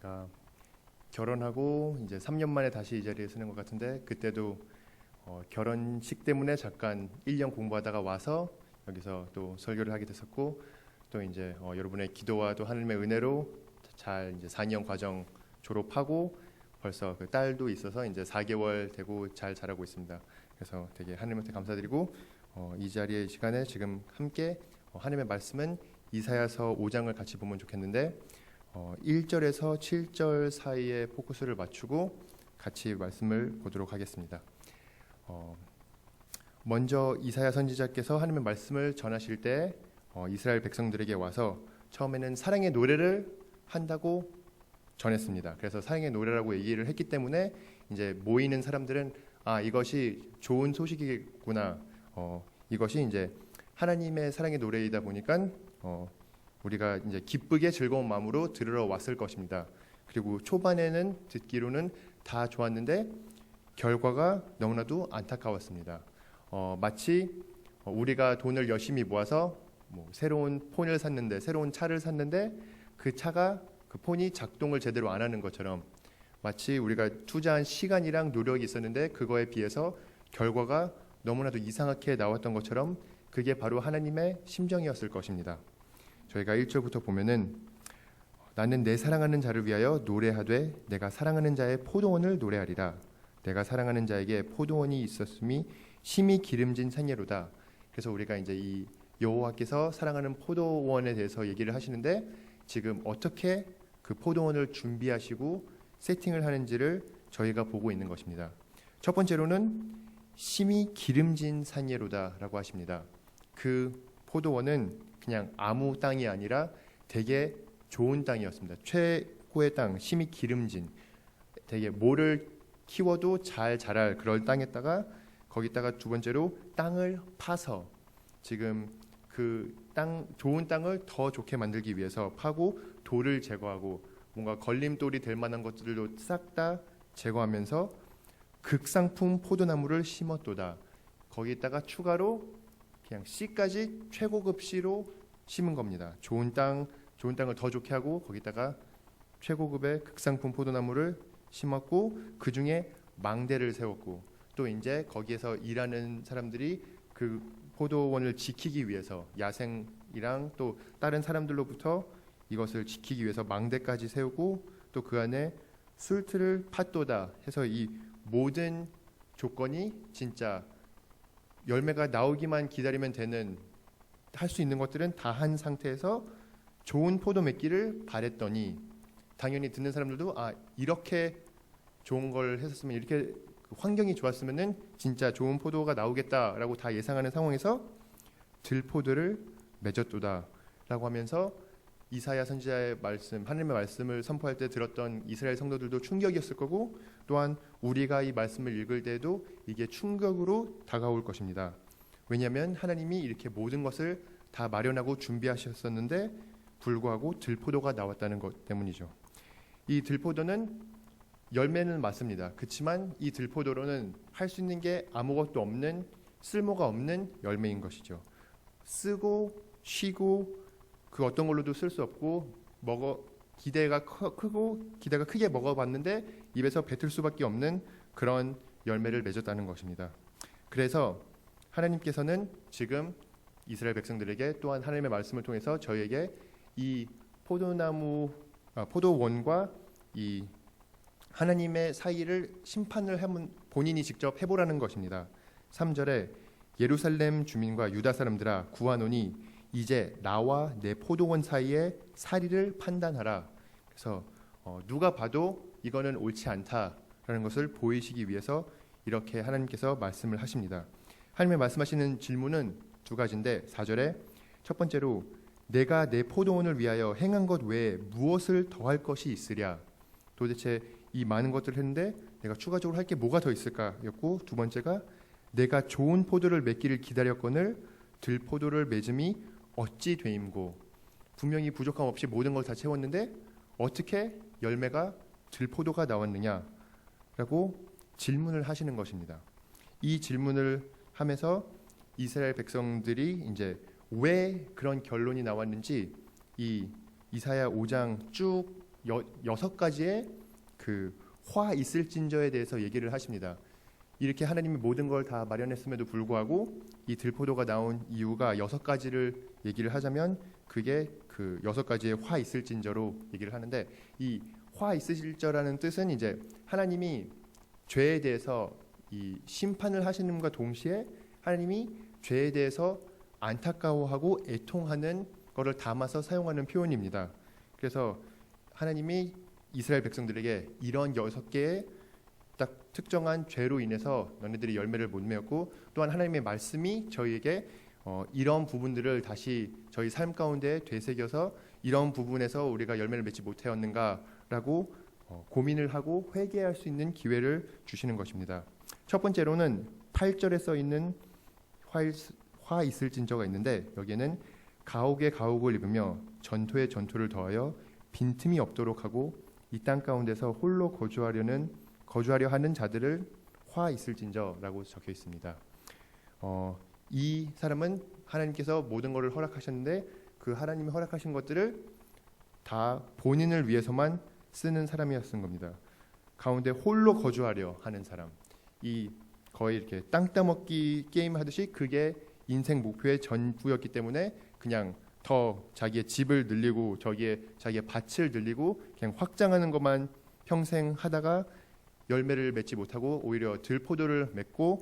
제가 결혼하고 이제 3년 만에 다시 이 자리에 서는 것 같은데, 그때도 결혼식 때문에 잠깐 1년 공부하다가 와서 여기서 또 설교를 하게 됐었고, 또 이제 여러분의 기도와 또 하나님의 은혜로 잘 이제 4년 과정 졸업하고 벌써 그 딸도 있어서 이제 4개월 되고 잘 자라고 있습니다. 그래서 되게 하나님한테 감사드리고, 이 자리의 시간에 지금 함께 하나님의 말씀은 이사야서 5장을 같이 보면 좋겠는데, 1절에서 7절 사이에 포커스를 맞추고 같이 말씀을 보도록 하겠습니다. 먼저 이사야 선지자께서 하나님의 말씀을 전하실 때 이스라엘 백성들에게 와서 처음에는 사랑의 노래를 한다고 전했습니다. 그래서 사랑의 노래라고 얘기를 했기 때문에 이제 모이는 사람들은 이것이 좋은 소식이구나, 이것이 이제 하나님의 사랑의 노래이다 보니까 우리가 이제 기쁘게 즐거운 마음으로 들으러 왔을 것입니다. 그리고 초반에는 듣기로는 다 좋았는데 결과가 너무나도 안타까웠습니다. 마치 우리가 돈을 열심히 모아서 새로운 폰을 샀는데, 새로운 차를 샀는데 그 폰이 작동을 제대로 안 하는 것처럼, 마치 우리가 투자한 시간이랑 노력이 있었는데 그거에 비해서 결과가 너무나도 이상하게 나왔던 것처럼, 그게 바로 하나님의 심정이었을 것입니다. 저희가 1절부터 보면은, 나는 내 사랑하는 자를 위하여 노래하되 내가 사랑하는 자의 포도원을 노래하리라. 내가 사랑하는 자에게 포도원이 있었음이 심히 기름진 산예로다. 그래서 우리가 이제 이 여호와께서 사랑하는 포도원에 대해서 얘기를 하시는데, 지금 어떻게 그 포도원을 준비하시고 세팅을 하는지를 저희가 보고 있는 것입니다. 첫 번째로는 심히 기름진 산예로다라고 하십니다. 그 포도원은 그냥 아무 땅이 아니라 되게 좋은 땅이었습니다. 최고의 땅, 심히 기름진, 되게 뭐를 키워도 잘 자랄 그럴 땅에다가, 거기다가 두 번째로 땅을 파서, 지금 그 좋은 땅을 더 좋게 만들기 위해서 파고 돌을 제거하고 뭔가 걸림돌이 될 만한 것들도 싹 다 제거하면서 극상품 포도나무를 심었도다. 거기다가 추가로 그냥 씨까지 최고급 씨로 심은 겁니다. 좋은 땅을 더 좋게 하고 거기다가 최고급의 극상품 포도나무를 심었고, 그 중에 망대를 세웠고, 또 이제 거기에서 일하는 사람들이 그 포도원을 지키기 위해서 야생이랑 또 다른 사람들로부터 이것을 지키기 위해서 망대까지 세우고, 또 그 안에 술틀을 팠도다 해서 이 모든 조건이 진짜 열매가 나오기만 기다리면 되는, 할 수 있는 것들은 다 한 상태에서 좋은 포도 맺기를 바랬더니, 당연히 듣는 사람들도 이렇게 좋은 걸 했었으면, 이렇게 환경이 좋았으면은 진짜 좋은 포도가 나오겠다라고 다 예상하는 상황에서 들포도를 맺었도다라고 하면서, 이사야 선지자의 말씀, 하나님의 말씀을 선포할 때 들었던 이스라엘 성도들도 충격이었을 거고, 또한 우리가 이 말씀을 읽을 때도 이게 충격으로 다가올 것입니다. 왜냐하면 하나님이 이렇게 모든 것을 다 마련하고 준비하셨었는데 불구하고 들포도가 나왔다는 것 때문이죠. 이 들포도는 열매는 맞습니다. 그렇지만 이 들포도로는 할 수 있는 게 아무것도 없는, 쓸모가 없는 열매인 것이죠. 쓰고 쉬고 그 어떤 걸로도 쓸 수 없고, 기대가 크게 먹어봤는데 입에서 뱉을 수밖에 없는 그런 열매를 맺었다는 것입니다. 그래서 하나님께서는 지금 이스라엘 백성들에게, 또한 하나님의 말씀을 통해서 저희에게 이 포도원과 이 하나님의 사이를 심판을 본인이 직접 해보라는 것입니다. 3절에 예루살렘 주민과 유다 사람들아 구하노니 이제 나와 내 포도원 사이에 사리를 판단하라. 그래서 누가 봐도 이거는 옳지 않다라는 것을 보이시기 위해서 이렇게 하나님께서 말씀을 하십니다. 하나님의 말씀하시는 질문은 두 가지인데, 4절에 첫 번째로 내가 내 포도원을 위하여 행한 것 외에 무엇을 더할 것이 있으랴. 도대체 이 많은 것들을 했는데 내가 추가적으로 할 게 뭐가 더 있을까였고, 두 번째가 내가 좋은 포도를 맺기를 기다렸거늘 들포도를 맺음이 어찌 되임고. 분명히 부족함 없이 모든 걸 다 채웠는데 어떻게 열매가 들포도가 나왔느냐라고 질문을 하시는 것입니다. 이 질문을 하면서 이스라엘 백성들이 이제 왜 그런 결론이 나왔는지 이 이사야 5장 쭉 여섯 가지의 그 화 있을진저에 대해서 얘기를 하십니다. 이렇게 하나님이 모든 걸 다 마련했음에도 불구하고 이 들포도가 나온 이유가 여섯 가지를 얘기를 하자면 그게 그 여섯 가지의 화 있을진저로 얘기를 하는데, 이 화 있으실저라는 뜻은 이제 하나님이 죄에 대해서 이 심판을 하시는과 동시에 하나님이 죄에 대해서 안타까워하고 애통하는 거를 담아서 사용하는 표현입니다. 그래서 하나님이 이스라엘 백성들에게 이런 여섯 개의 딱 특정한 죄로 인해서 너네들이 열매를 못 맺었고, 또한 하나님의 말씀이 저희에게 이런 부분들을 다시 저희 삶 가운데 되새겨서 이런 부분에서 우리가 열매를 맺지 못하였는가라고 고민을 하고 회개할 수 있는 기회를 주시는 것입니다. 첫 번째로는 8절에 써 있는 화 있을진저가 있는데, 여기에는 가옥에 가옥을 입으며 전토에 전토를 더하여 빈틈이 없도록 하고 이 땅 가운데서 홀로 거주하려 하는 자들을 화 있을진저라고 적혀 있습니다. 이 사람은 하나님께서 모든 것을 허락하셨는데 그 하나님이 허락하신 것들을 다 본인을 위해서만 쓰는 사람이었던 겁니다. 가운데 홀로 거주하려 하는 사람, 이 거의 이렇게 땅 따먹기 게임 하듯이 그게 인생 목표의 전부였기 때문에 그냥 더 자기의 집을 늘리고 저기에 자기의 밭을 늘리고 그냥 확장하는 것만 평생 하다가 열매를 맺지 못하고 오히려 들포도를 맺고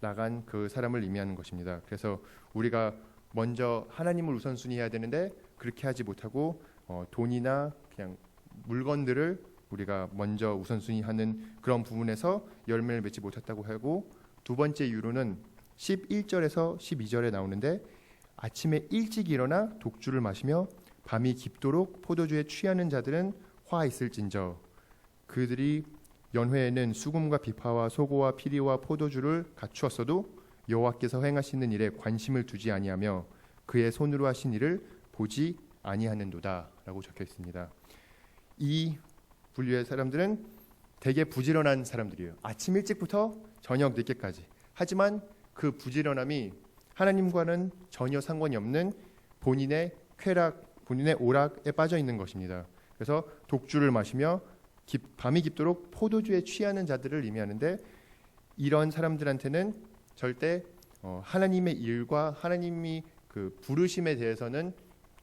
나간 그 사람을 의미하는 것입니다. 그래서 우리가 먼저 하나님을 우선순위해야 되는데 그렇게 하지 못하고 돈이나 그냥 물건들을 우리가 먼저 우선순위하는 그런 부분에서 열매를 맺지 못했다고 하고, 두 번째 이유로는 11절에서 12절에 나오는데, 아침에 일찍 일어나 독주를 마시며 밤이 깊도록 포도주에 취하는 자들은 화 있을진저. 그들이 연회에는 수금과 비파와 소고와 피리와 포도주를 갖추었어도 여호와께서 행하시는 일에 관심을 두지 아니하며 그의 손으로 하신 일을 보지 아니하는도다 라고 적혀 있습니다. 이 분류의 사람들은 되게 부지런한 사람들이에요. 아침 일찍부터 저녁 늦게까지. 하지만 그 부지런함이 하나님과는 전혀 상관이 없는 본인의 쾌락, 본인의 오락에 빠져 있는 것입니다. 그래서 독주를 마시며 밤이 깊도록 포도주에 취하는 자들을 의미하는데, 이런 사람들한테는 절대 하나님의 일과 하나님이 그 부르심에 대해서는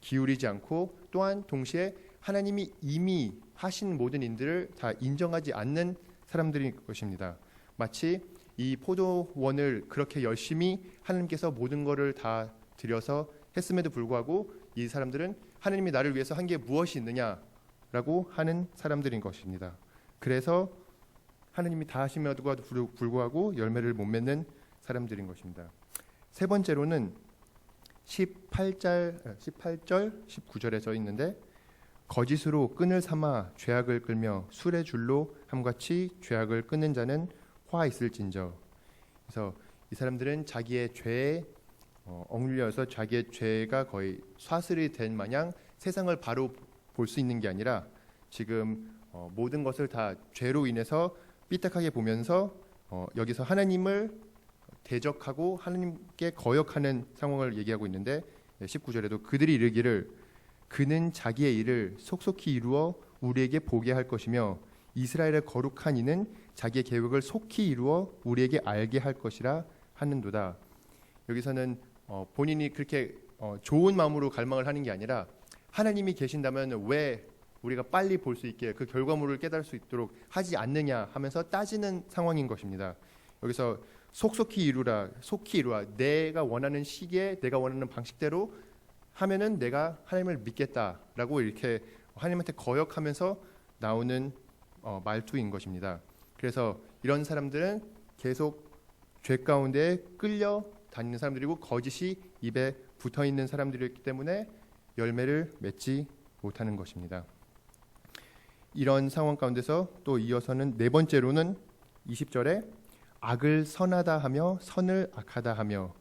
기울이지 않고, 또한 동시에 하나님이 이미 하신 모든 일들을 다 인정하지 않는 사람들인 것입니다. 마치 이 포도원을 그렇게 열심히 하나님께서 모든 것을 다 들여서 했음에도 불구하고 이 사람들은 하나님이 나를 위해서 한 게 무엇이 있느냐라고 하는 사람들인 것입니다. 그래서 하나님이 다 하심에도 불구하고 열매를 못 맺는 사람들인 것입니다. 세 번째로는 18절, 19절에 써 있는데, 거짓으로 끈을 삼아 죄악을 끌며 술의 줄로 함같이 죄악을 끊는 자는 화 있을진저. 그래서 이 사람들은 자기의 죄에 억눌려서 자기의 죄가 거의 사슬이 된 마냥 세상을 바로 볼 수 있는 게 아니라 지금 모든 것을 다 죄로 인해서 삐딱하게 보면서 여기서 하나님을 대적하고 하나님께 거역하는 상황을 얘기하고 있는데, 19절에도 그들이 이르기를 그는 자기의 일을 속속히 이루어 우리에게 보게 할 것이며 이스라엘의 거룩한 이는 자기의 계획을 속히 이루어 우리에게 알게 할 것이라 하는도다. 여기서는 본인이 그렇게 좋은 마음으로 갈망을 하는 게 아니라 하나님이 계신다면 왜 우리가 빨리 볼 수 있게 그 결과물을 깨달을 수 있도록 하지 않느냐 하면서 따지는 상황인 것입니다. 여기서 속속히 이루라, 속히 이루라, 내가 원하는 시기에 내가 원하는 방식대로 하면은 내가 하나님을 믿겠다라고 이렇게 하나님한테 거역하면서 나오는 말투인 것입니다. 그래서 이런 사람들은 계속 죄 가운데 끌려 다니는 사람들이고 거짓이 입에 붙어 있는 사람들이기 때문에 열매를 맺지 못하는 것입니다. 이런 상황 가운데서 또 이어서는 네 번째로는 20절에 악을 선하다 하며 선을 악하다 하며,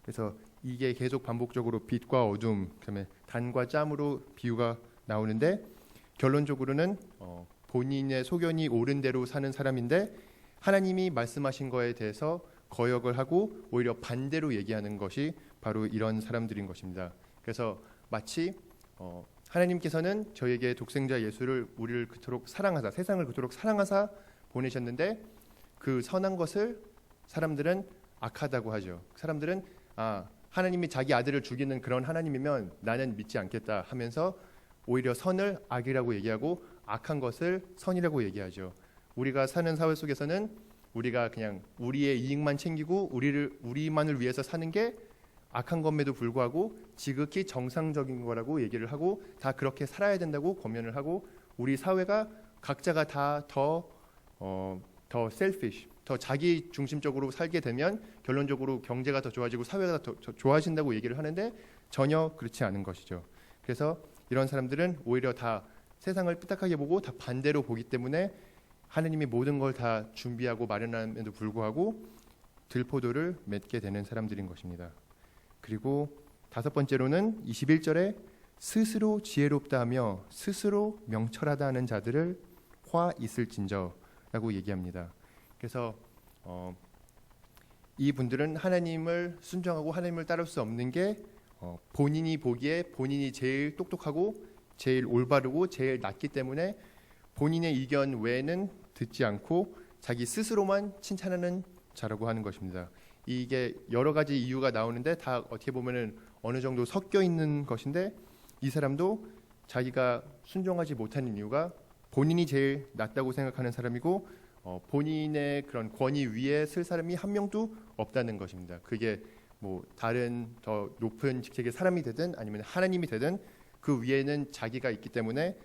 그래서 이게 계속 반복적으로 빛과 어둠, 그다음에 단과 짬으로 비유가 나오는데, 결론적으로는 본인의 소견이 옳은 대로 사는 사람인데 하나님이 말씀하신 거에 대해서 거역을 하고 오히려 반대로 얘기하는 것이 바로 이런 사람들인 것입니다. 그래서 마치 하나님께서는 저에게 독생자 예수를 우리를 그토록 사랑하사 세상을 그토록 사랑하사 보내셨는데 그 선한 것을 사람들은 악하다고 하죠. 사람들은 하나님이 자기 아들을 죽이는 그런 하나님이면 나는 믿지 않겠다 하면서 오히려 선을 악이라고 얘기하고 악한 것을 선이라고 얘기하죠. 우리가 사는 사회 속에서는 우리가 그냥 우리의 이익만 챙기고 우리만을 위해서 사는 게 악한 것에도 불구하고 지극히 정상적인 거라고 얘기를 하고 다 그렇게 살아야 된다고 권면을 하고 우리 사회가 각자가 다 더 selfish, 더 자기 중심적으로 살게 되면 결론적으로 경제가 더 좋아지고 사회가 더 좋아진다고 얘기를 하는데 전혀 그렇지 않은 것이죠. 그래서 이런 사람들은 오히려 다 세상을 삐딱하게 보고 다 반대로 보기 때문에 하느님이 모든 걸 다 준비하고 마련함에도 불구하고 들포도를 맺게 되는 사람들인 것입니다. 그리고 다섯 번째로는 21절에 스스로 지혜롭다 하며 스스로 명철하다 하는 자들을 화 있을진저라고 얘기합니다. 그래서 이 분들은 하나님을 순종하고 하나님을 따를 수 없는 게 본인이 보기에 본인이 제일 똑똑하고 제일 올바르고 제일 낫기 때문에 본인의 의견 외에는 듣지 않고 자기 스스로만 칭찬하는 자라고 하는 것입니다. 이게 여러 가지 이유가 나오는데 다 어떻게 보면은 어느 정도 섞여 있는 것인데 이 사람도 자기가 순종하지 못하는 이유가 본인이 제일 낫다고 생각하는 사람이고 본인의 그런 권위 위에 쓸 사람이 한 명도 없다는 것입니다. 그게 뭐 다른 더 높은 직책의 사람이 되든 아니면 하나님이 되든 그 위에는 자기가 있기 때문에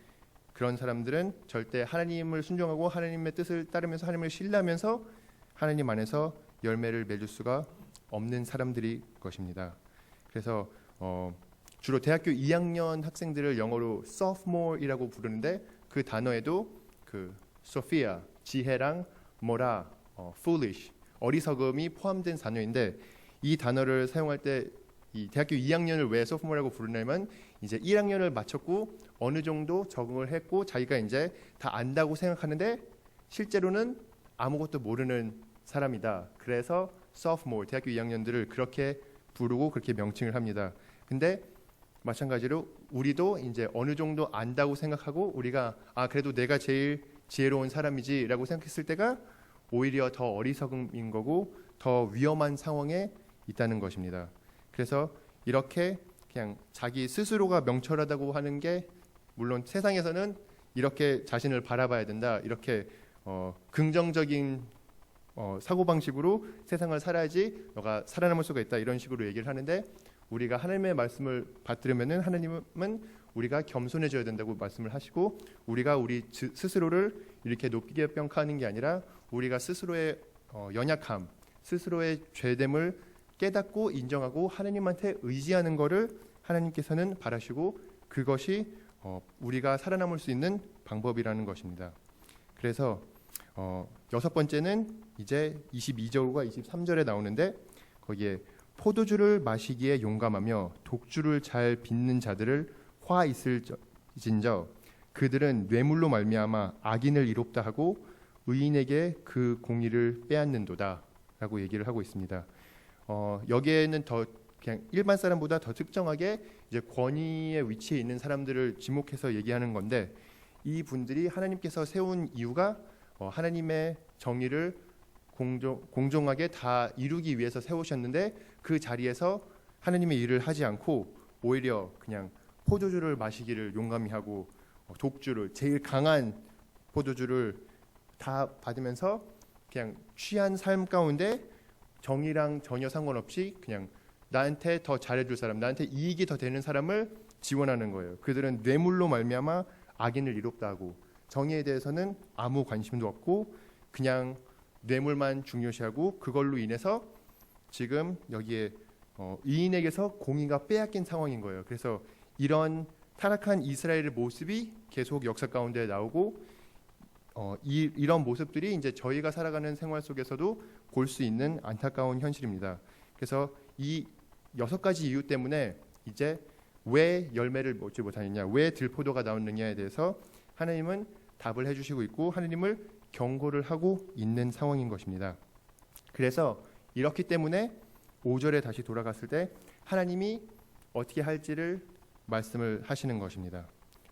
그런 사람들은 절대 하나님을 순종하고 하나님의 뜻을 따르면서 하나님을 신뢰하면서 하나님 안에서 열매를 맺을 수가 없는 사람들이 것입니다. 그래서 주로 대학교 2학년 학생들을 영어로 sophomore이라고 부르는데 그 단어에도 그 소피아, 지혜랑 모라, foolish, 어리석음이 포함된 단어인데 이 단어를 사용할 때 이 대학교 2학년을 왜 sophomore라고 부르냐면 이제 1학년을 마쳤고 어느 정도 적응을 했고 자기가 이제 다 안다고 생각하는데 실제로는 아무것도 모르는 사람이다. 그래서 sophomore, 대학교 2학년들을 그렇게 부르고 그렇게 명칭을 합니다. 근데 마찬가지로 우리도 이제 어느 정도 안다고 생각하고 우리가 그래도 내가 제일 지혜로운 사람이지라고 생각했을 때가 오히려 더 어리석음인 거고 더 위험한 상황에 있다는 것입니다. 그래서 이렇게 그냥 자기 스스로가 명철하다고 하는 게 물론 세상에서는 이렇게 자신을 바라봐야 된다. 이렇게 긍정적인 사고방식으로 세상을 살아야지 너가 살아남을 수가 있다. 이런 식으로 얘기를 하는데 우리가 하나님의 말씀을 받들으면은 하나님은 우리가 겸손해져야 된다고 말씀을 하시고 우리가 우리 스스로를 이렇게 높게 평가하는 게 아니라 우리가 스스로의 연약함, 스스로의 죄됨을 깨닫고 인정하고 하나님한테 의지하는 것을 하나님께서는 바라시고 그것이 우리가 살아남을 수 있는 방법이라는 것입니다. 그래서 여섯 번째는 이제 22절과 23절에 나오는데 거기에 포도주를 마시기에 용감하며 독주를 잘 빚는 자들을 화 있을진저 그들은 뇌물로 말미암아 악인을 이롭다 하고 의인에게 그 공의를 빼앗는도다 라고 얘기를 하고 있습니다. 여기에는 더 그냥 일반 사람보다 더 특정하게 이제 권위의 위치에 있는 사람들을 지목해서 얘기하는 건데 이 분들이 하나님께서 세운 이유가 하나님의 정의를 공정하게 다 이루기 위해서 세우셨는데 그 자리에서 하나님의 일을 하지 않고 오히려 그냥 포도주를 마시기를 용감히 하고 독주를 제일 강한 포도주를 다 받으면서 그냥 취한 삶 가운데 정의랑 전혀 상관없이 그냥 나한테 더 잘해줄 사람, 나한테 이익이 더 되는 사람을 지원하는 거예요. 그들은 뇌물로 말미암아 악인을 이롭다 하고 정의에 대해서는 아무 관심도 없고 그냥 뇌물만 중요시하고 그걸로 인해서 지금 여기에 의인에게서 공의가 빼앗긴 상황인 거예요. 그래서 이런 타락한 이스라엘의 모습이 계속 역사 가운데 나오고 이런 모습들이 이제 저희가 살아가는 생활 속에서도 볼 수 있는 안타까운 현실입니다. 그래서 이 여섯 가지 이유 때문에 이제 왜 열매를 맺지 못하느냐, 왜 들포도가 나오느냐에 대해서 하나님은 답을 해주시고 있고 하나님을 경고를 하고 있는 상황인 것입니다. 그래서 이렇기 때문에 5절에 다시 돌아갔을 때 하나님이 어떻게 할지를 말씀을 하시는 것입니다.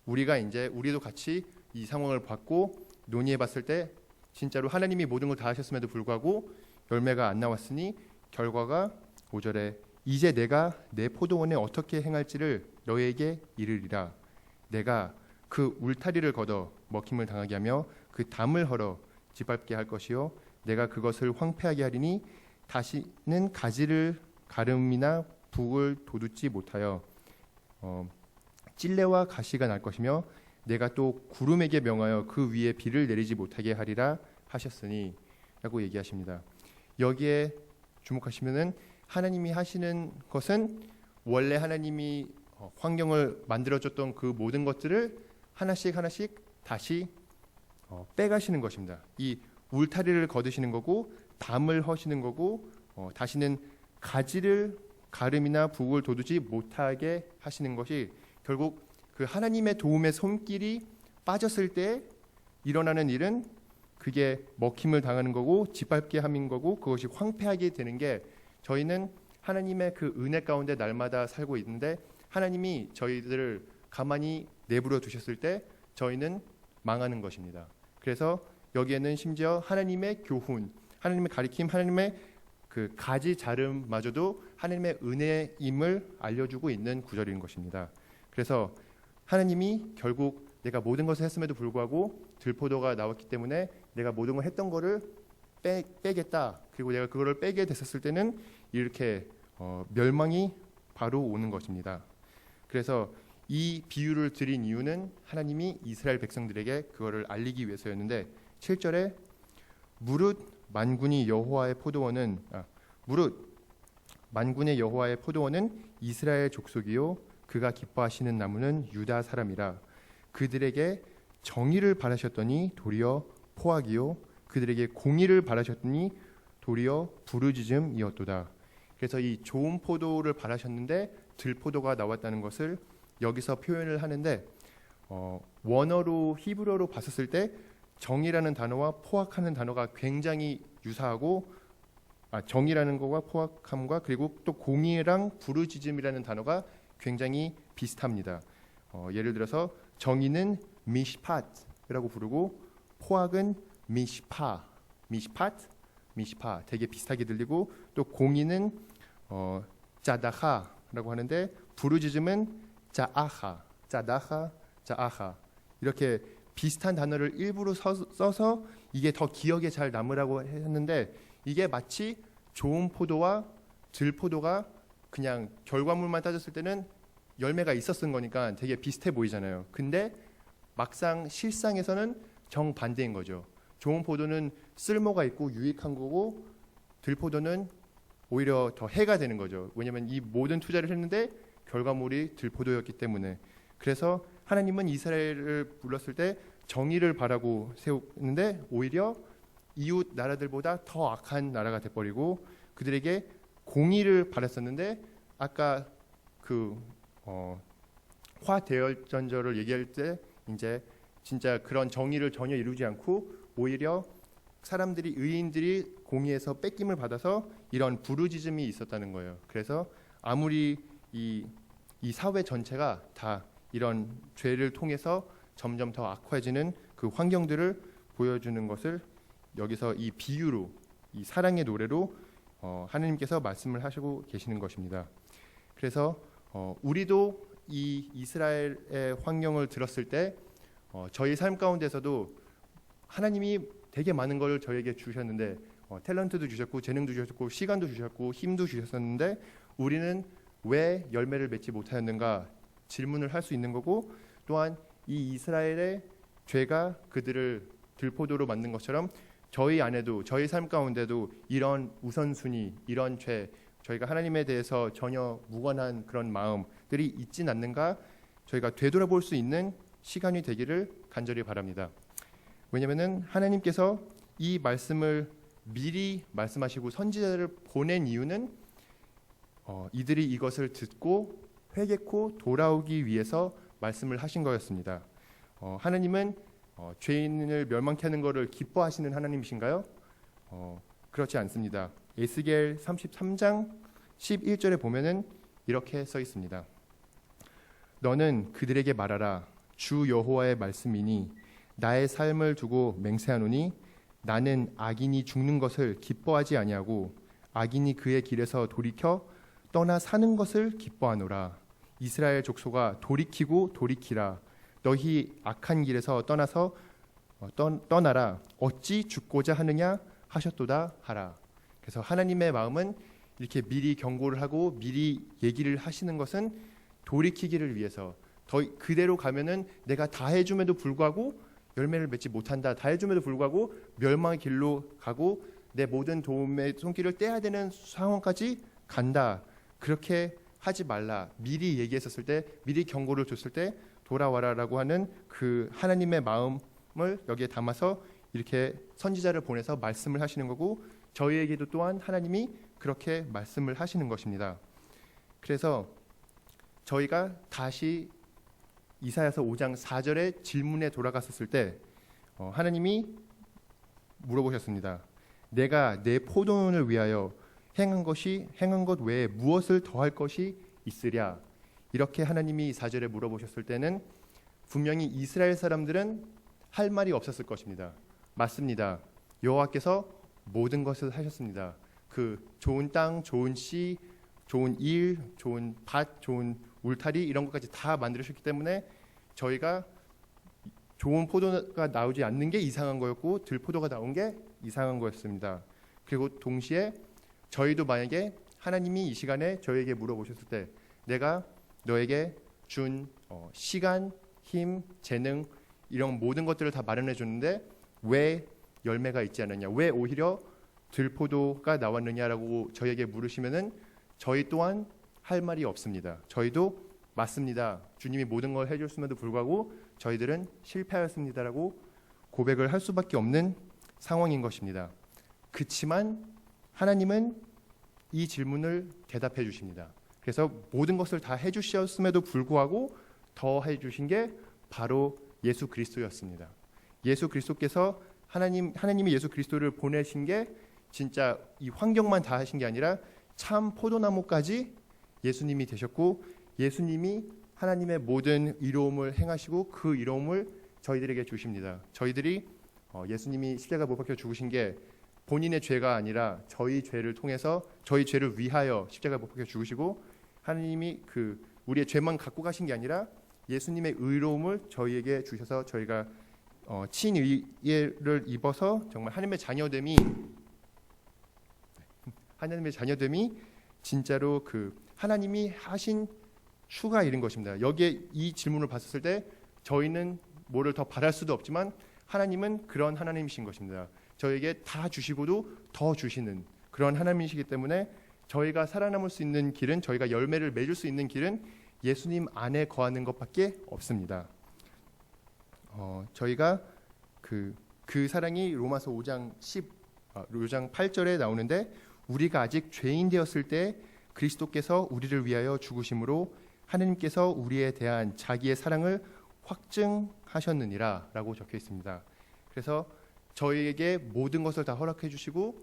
우리도 같이 이 상황을 봤고 논의해 봤을 때 진짜로 하나님이 모든 걸 다 하셨음에도 불구하고 열매가 안 나왔으니 결과가 5절에 이제 내가 내 포도원에 어떻게 행할지를 너희에게 이르리라. 내가 그 울타리를 걷어 먹힘을 당하게 하며 그 담을 헐어 짓밟게 할 것이요 내가 그것을 황폐하게 하리니 다시는 가지를 가름이나 북을 돋우지 못하여 찔레와 가시가 날 것이며 내가 또 구름에게 명하여 그 위에 비를 내리지 못하게 하리라 하셨으니 라고 얘기하십니다. 여기에 주목하시면은 하나님이 하시는 것은 원래 하나님이 환경을 만들어줬던 그 모든 것들을 하나씩 다시 빼가시는 것입니다. 이 울타리를 거두시는 거고 담을 허시는 거고 다시는 가지를 가름이나 북을 돋우지 못하게 하시는 것이 결국 그 하나님의 도움의 손길이 빠졌을 때 일어나는 일은 그게 먹힘을 당하는 거고 짓밟게 함인 거고 그것이 황폐하게 되는 게 저희는 하나님의 그 은혜 가운데 날마다 살고 있는데 하나님이 저희들을 가만히 내버려 두셨을 때 저희는 망하는 것입니다. 그래서 여기에는 심지어 하나님의 교훈, 하나님의 가리킴, 하나님의 그 가지 자름마저도 하나님의 은혜임을 알려주고 있는 구절인 것입니다. 그래서 하나님이 결국 내가 모든 것을 했음에도 불구하고 들포도가 나왔기 때문에 내가 모든 걸 했던 거를 빼겠다. 그리고 내가 그거를 빼게 됐었을 때는 이렇게 멸망이 바로 오는 것입니다. 그래서 이 비유를 드린 이유는 하나님이 이스라엘 백성들에게 그거를 알리기 위해서였는데 7절에 무릇 만군의 여호와의 포도원은 이스라엘 족속이요 그가 기뻐하시는 나무는 유다 사람이라. 그들에게 정의를 바라셨더니 도리어 포악이요 그들에게 공의를 바라셨더니 도리어 부르짖음이었도다. 그래서 이 좋은 포도를 바라셨는데 들포도가 나왔다는 것을 여기서 표현을 하는데 원어로 히브리어로 봤었을 때 정의라는 단어와 포악하는 단어가 굉장히 유사하고 정의라는 것과 포악함과 그리고 또 공의랑 부르짖음이라는 단어가 굉장히 비슷합니다. 예를 들어서 정의는 미시팟이라고 부르고 포악은 미시파 되게 비슷하게 들리고 또 공의는 짜다하라고 하는데 부르짖음은 짜아하 이렇게 비슷한 단어를 일부러 써서 이게 더 기억에 잘 남으라고 했는데 이게 마치 좋은 포도와 들포도가 그냥 결과물만 따졌을 때는 열매가 있었던 거니까 되게 비슷해 보이잖아요. 근데 막상 실상에서는 정반대인 거죠. 좋은 포도는 쓸모가 있고 유익한 거고 들포도는 오히려 더 해가 되는 거죠. 왜냐하면 이 모든 투자를 했는데 결과물이 들포도였기 때문에. 그래서 하나님은 이스라엘을 불렀을 때 정의를 바라고 세우는데 오히려 이웃 나라들보다 더 악한 나라가 돼버리고 그들에게 공의를 바랐었는데 아까 그 화대열전절을 얘기할 때 이제 진짜 그런 정의를 전혀 이루지 않고 오히려 사람들이 의인들이 공의에서 뺏김을 받아서 이런 부르짖음이 있었다는 거예요. 그래서 아무리 이 사회 전체가 다 이런 죄를 통해서 점점 더 악화해지는 그 환경들을 보여주는 것을 여기서 이 비유로 이 사랑의 노래로 하나님께서 말씀을 하시고 계시는 것입니다. 그래서 우리도 이 이스라엘의 환경을 들었을 때 저희 삶 가운데서도 하나님이 되게 많은 걸 저에게 주셨는데 탤런트도 주셨고 재능도 주셨고 시간도 주셨고 힘도 주셨었는데 우리는 왜 열매를 맺지 못하였는가 질문을 할 수 있는 거고 또한 이 이스라엘의 죄가 그들을 들포도로 만든 것처럼 저희 안에도 저희 삶 가운데도 이런 우선순위 이런 죄 저희가 하나님에 대해서 전혀 무관한 그런 마음들이 있진 않는가 저희가 되돌아볼 수 있는 시간이 되기를 간절히 바랍니다. 왜냐하면 하나님께서 이 말씀을 미리 말씀하시고 선지자를 보낸 이유는 이들이 이것을 듣고 회개코 돌아오기 위해서 말씀을 하신 거였습니다. 하나님은 죄인을 멸망케 하는 것을 기뻐하시는 하나님이신가요? 그렇지 않습니다. 에스겔 33장 11절에 보면은 이렇게 써 있습니다. 너는 그들에게 말하라. 주 여호와의 말씀이니 나의 삶을 두고 맹세하노니 나는 악인이 죽는 것을 기뻐하지 아니하고 악인이 그의 길에서 돌이켜 떠나 사는 것을 기뻐하노라. 이스라엘 족속아 돌이키고 돌이키라. 너희 악한 길에서 떠나서 떠나라. 어찌 죽고자 하느냐 하셨도다 하라. 그래서 하나님의 마음은 이렇게 미리 경고를 하고 미리 얘기를 하시는 것은 돌이키기를 위해서, 더 그대로 가면은 내가 다 해줌에도 불구하고 열매를 맺지 못한다, 다 해줌에도 불구하고 멸망의 길로 가고 내 모든 도움의 손길을 떼야 되는 상황까지 간다, 그렇게 하지 말라, 미리 얘기했었을 때, 미리 경고를 줬을 때 돌아와라라고 하는 그 하나님의 마음을 여기에 담아서 이렇게 선지자를 보내서 말씀을 하시는 거고, 저희에게도 또한 하나님이 그렇게 말씀을 하시는 것입니다. 그래서 저희가 다시 이사야서 5장 4절의 질문에 돌아갔었을 때 하나님이 물어보셨습니다. 내가 내 포도원을 위하여 행한 것 외에 무엇을 더할 것이 있으랴? 이렇게 하나님이 4절에 물어보셨을 때는 분명히 이스라엘 사람들은 할 말이 없었을 것입니다. 맞습니다. 여호와께서 모든 것을 하셨습니다. 그 좋은 땅, 좋은 씨, 좋은 일, 좋은 밭, 좋은 울타리 이런 것까지 다 만들으셨기 때문에 저희가 좋은 포도가 나오지 않는 게 이상한 거였고 들포도가 나온 게 이상한 거였습니다. 그리고 동시에 저희도 만약에 하나님이 이 시간에 저희에게 물어보셨을 때 내가 너에게 준 시간, 힘, 재능 이런 모든 것들을 다 마련해 줬는데 왜 열매가 있지 않느냐, 왜 오히려 들포도가 나왔느냐라고 저희에게 물으시면은 저희 또한 할 말이 없습니다. 저희도 맞습니다. 주님이 모든 걸 해줬음에도 불구하고 저희들은 실패하였습니다라고 고백을 할 수밖에 없는 상황인 것입니다. 그렇지만 하나님은 이 질문을 대답해 주십니다. 그래서 모든 것을 다 해주셨음에도 불구하고 더 해주신 게 바로 예수 그리스도였습니다. 예수 그리스도께서 하나님이 예수 그리스도를 보내신 게 진짜 이 환경만 다 하신 게 아니라 참 포도나무까지 예수님이 되셨고, 예수님이 하나님의 모든 이로움을 행하시고 그 이로움을 저희들에게 주십니다. 저희들이 예수님이 십자가 못 박혀 죽으신 게 본인의 죄가 아니라 저희 죄를 통해서 저희 죄를 위하여 십자가 못 박혀 죽으시고, 하나님이 그 우리의 죄만 갖고 가신 게 아니라 예수님의 의로움을 저희에게 주셔서 저희가 친의를 입어서 정말 하나님의 자녀됨이 진짜로 그 하나님이 하신 추가 일인 것입니다. 여기에 이 질문을 봤을 때 저희는 뭐를 더 바랄 수도 없지만 하나님은 그런 하나님이신 것입니다. 저에게 다 주시고도 더 주시는 그런 하나님이시기 때문에 저희가 살아남을 수 있는 길은, 저희가 열매를 맺을 수 있는 길은 예수님 안에 거하는 것밖에 없습니다. 저희가 그 사랑이 로마서 5장 8절에 나오는데, 우리가 아직 죄인 되었을 때 그리스도께서 우리를 위하여 죽으심으로 하느님께서 우리에 대한 자기의 사랑을 확증하셨느니라 라고 적혀 있습니다. 그래서 저희에게 모든 것을 다 허락해 주시고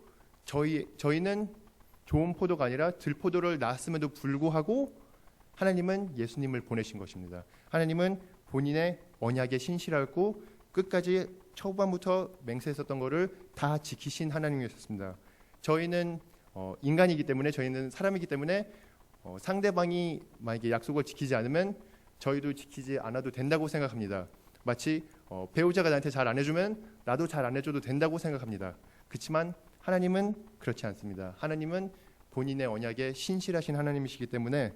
저희는 좋은 포도가 아니라 들포도를 낳았음에도 불구하고 하나님은 예수님을 보내신 것입니다. 하나님은 본인의 언약에 신실하고 끝까지 초반부터 맹세했었던 것을 다 지키신 하나님이셨습니다. 저희는 인간이기 때문에, 저희는 사람이기 때문에 상대방이 만약에 약속을 지키지 않으면 저희도 지키지 않아도 된다고 생각합니다. 마치 배우자가 나한테 잘 안 해주면 나도 잘 안 해줘도 된다고 생각합니다. 그렇지만 하나님은 그렇지 않습니다. 하나님은 본인의 언약에 신실하신 하나님이시기 때문에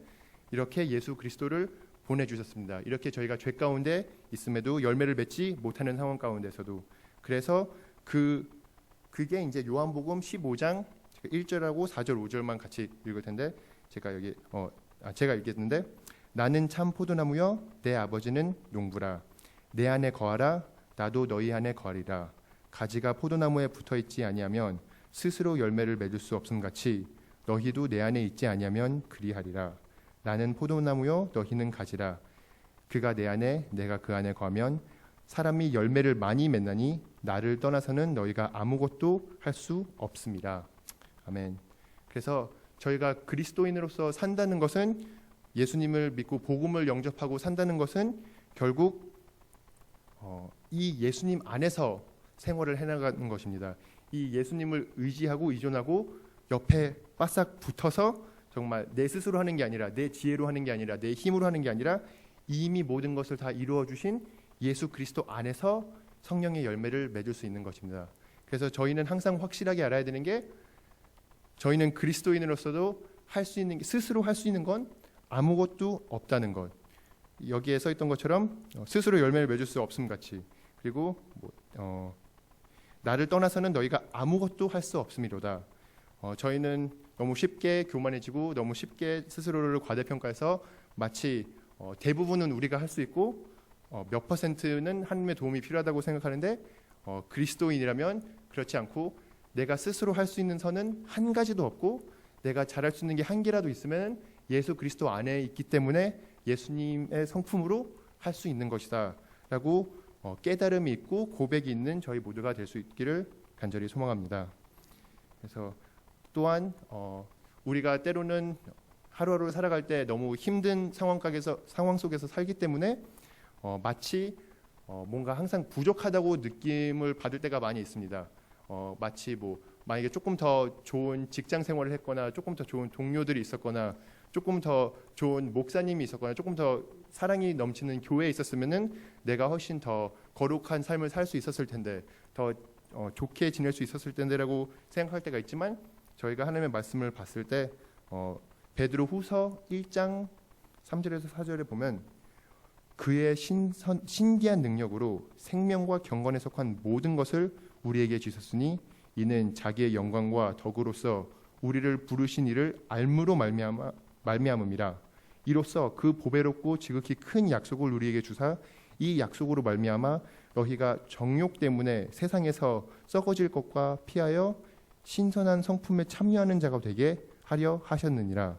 이렇게 예수 그리스도를 보내주셨습니다. 이렇게 저희가 죄 가운데 있음에도 열매를 맺지 못하는 상황 가운데서도. 그래서 그게 이제 요한복음 15장 1절하고 4절 5절만 같이 읽을 텐데, 제가 읽겠는데, 나는 참 포도나무여 내 아버지는 농부라. 내 안에 거하라. 나도 너희 안에 거하리라. 가지가 포도나무에 붙어있지 아니하면 스스로 열매를 맺을 수 없음 같이 너희도 내 안에 있지 아니하면 그리하리라. 나는 포도나무요 너희는 가지라. 그가 내 안에 내가 그 안에 거하면 사람이 열매를 많이 맺나니 나를 떠나서는 너희가 아무것도 할 수 없습니다. 아멘. 그래서 저희가 그리스도인으로서 산다는 것은, 예수님을 믿고 복음을 영접하고 산다는 것은 결국 이 예수님 안에서 생활을 해나가는 것입니다. 이 예수님을 의지하고 의존하고 옆에 바싹 붙어서 정말 내 스스로 하는 게 아니라 내 지혜로 하는 게 아니라 내 힘으로 하는 게 아니라 이미 모든 것을 다 이루어 주신 예수 그리스도 안에서 성령의 열매를 맺을 수 있는 것입니다. 그래서 저희는 항상 확실하게 알아야 되는 게 저희는 그리스도인으로서도 할 수 있는 게 스스로 할 수 있는 건 아무것도 없다는 것. 여기에 써 있던 것처럼 스스로 열매를 맺을 수 없음 같이 그리고 나를 떠나서는 너희가 아무것도 할 수 없음이로다. 저희는 너무 쉽게 교만해지고 너무 쉽게 스스로를 과대평가해서 마치 대부분은 우리가 할 수 있고 몇 퍼센트는 하나님의 도움이 필요하다고 생각하는데 그리스도인이라면 그렇지 않고 내가 스스로 할 수 있는 선은 한 가지도 없고 내가 잘할 수 있는 게 한 개라도 있으면 예수 그리스도 안에 있기 때문에 예수님의 성품으로 할 수 있는 것이다 라고 깨달음이 있고 고백이 있는 저희 모두가 될 수 있기를 간절히 소망합니다. 그래서 또한 우리가 때로는 하루하루 살아갈 때 너무 힘든 상황 속에서 살기 때문에 마치 뭔가 항상 부족하다고 느낌을 받을 때가 많이 있습니다. 마치 만약에 조금 더 좋은 직장 생활을 했거나 조금 더 좋은 동료들이 있었거나 조금 더 좋은 목사님이 있었거나 조금 더 사랑이 넘치는 교회에 있었으면은 내가 훨씬 더 거룩한 삶을 살 수 있었을 텐데 더 좋게 지낼 수 있었을 텐데라고 생각할 때가 있지만 저희가 하나님의 말씀을 봤을 때 베드로 후서 1장 3절에서 4절에 보면 그의 신기한 능력으로 생명과 경건에 속한 모든 것을 우리에게 주셨으니 이는 자기의 영광과 덕으로서 우리를 부르신 이를 알므로 말미암음이라. 이로써 그 보배롭고 지극히 큰 약속을 우리에게 주사 이 약속으로 말미암아 너희가 정욕 때문에 세상에서 썩어질 것과 피하여 신선한 성품에 참여하는 자가 되게 하려 하셨느니라.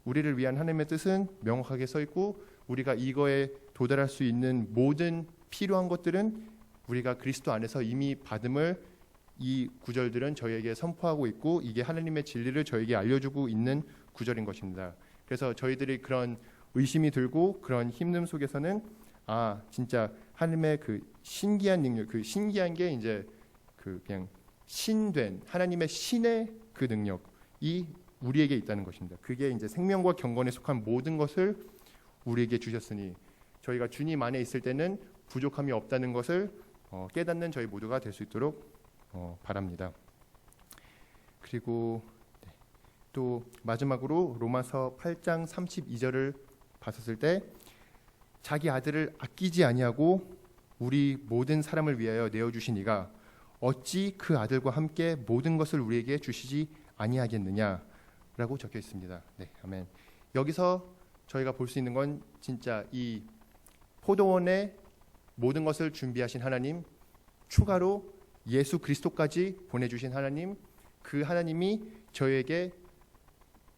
우리를 위한 하나님의 뜻은 명확하게 써 있고 우리가 이거에 도달할 수 있는 모든 필요한 것들은 우리가 그리스도 안에서 이미 받음을 이 구절들은 저희에게 선포하고 있고 이게 하나님의 진리를 저에게 알려주고 있는 구절인 것입니다. 그래서 저희들이 그런 의심이 들고 그런 힘듦 속에서는 진짜 하나님의 그 신기한 능력, 그 신기한 게 이제 그냥 신된 하나님의 신의 그 능력이 우리에게 있다는 것입니다. 그게 이제 생명과 경건에 속한 모든 것을 우리에게 주셨으니 저희가 주님 안에 있을 때는 부족함이 없다는 것을 깨닫는 저희 모두가 될 수 있도록 바랍니다. 그리고 또 마지막으로 로마서 8장 32절을 봤었을 때 자기 아들을 아끼지 아니하고 우리 모든 사람을 위하여 내어주신 이가 어찌 그 아들과 함께 모든 것을 우리에게 주시지 아니하겠느냐라고 적혀 있습니다. 네, 아멘. 여기서 저희가 볼 수 있는 건 진짜 이 포도원에 모든 것을 준비하신 하나님, 추가로 예수 그리스도까지 보내주신 하나님, 그 하나님이 저희에게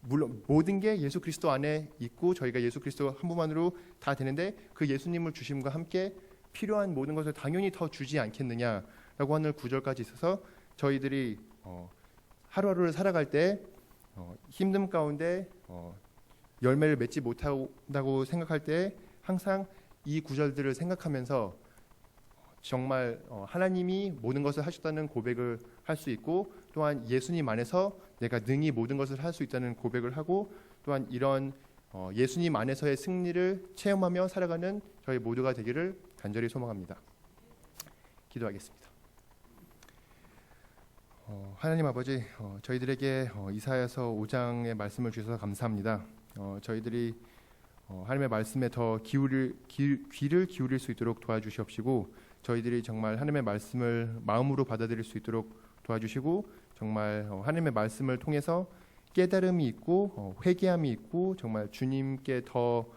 물론 모든 게 예수 그리스도 안에 있고 저희가 예수 그리스도 한 분만으로 다 되는데 그 예수님을 주심과 함께 필요한 모든 것을 당연히 더 주지 않겠느냐라고 하는 구절까지 있어서 저희들이 하루하루를 살아갈 때 힘듦 가운데 열매를 맺지 못한다고 생각할 때 항상 이 구절들을 생각하면서 정말 하나님이 모든 것을 하셨다는 고백을 할 수 있고 또한 예수님 안에서 내가 능히 모든 것을 할 수 있다는 고백을 하고 또한 이런 예수님 안에서의 승리를 체험하며 살아가는 저희 모두가 되기를 간절히 소망합니다. 기도하겠습니다. 하나님 아버지, 저희들에게 이사야서 5장의 말씀을 주셔서 감사합니다. 저희들이 하나님의 말씀에 더 귀를 기울일 수 있도록 도와주시옵시고 저희들이 정말 하나님의 말씀을 마음으로 받아들일 수 있도록 도와주시고 정말 하나님의 말씀을 통해서 깨달음이 있고 회개함이 있고 정말 주님께 더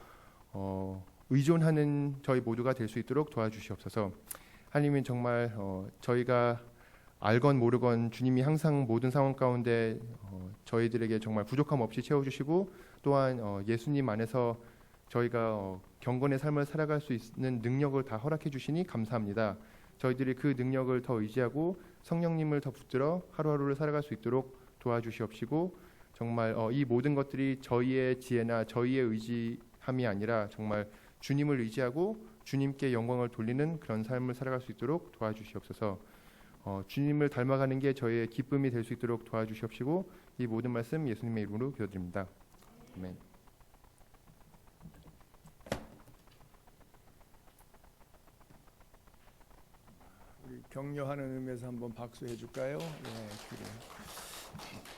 의존하는 저희 모두가 될 수 있도록 도와주시옵소서. 하나님은 정말 저희가 알건 모르건 주님이 항상 모든 상황 가운데 저희들에게 정말 부족함 없이 채워주시고 또한 예수님 안에서 저희가 경건의 삶을 살아갈 수 있는 능력을 다 허락해 주시니 감사합니다. 저희들이 그 능력을 더 의지하고 성령님을 더 붙들어 하루하루를 살아갈 수 있도록 도와주시옵시고 정말 이 모든 것들이 저희의 지혜나 저희의 의지함이 아니라 정말 주님을 의지하고 주님께 영광을 돌리는 그런 삶을 살아갈 수 있도록 도와주시옵소서. 주님을 닮아가는 게 저희의 기쁨이 될 수 있도록 도와주시옵시고 이 모든 말씀 예수님의 이름으로 기도드립니다. 아멘. 우리 격려하는 의미에서 한번 박수해 줄까요? 네, 그래요.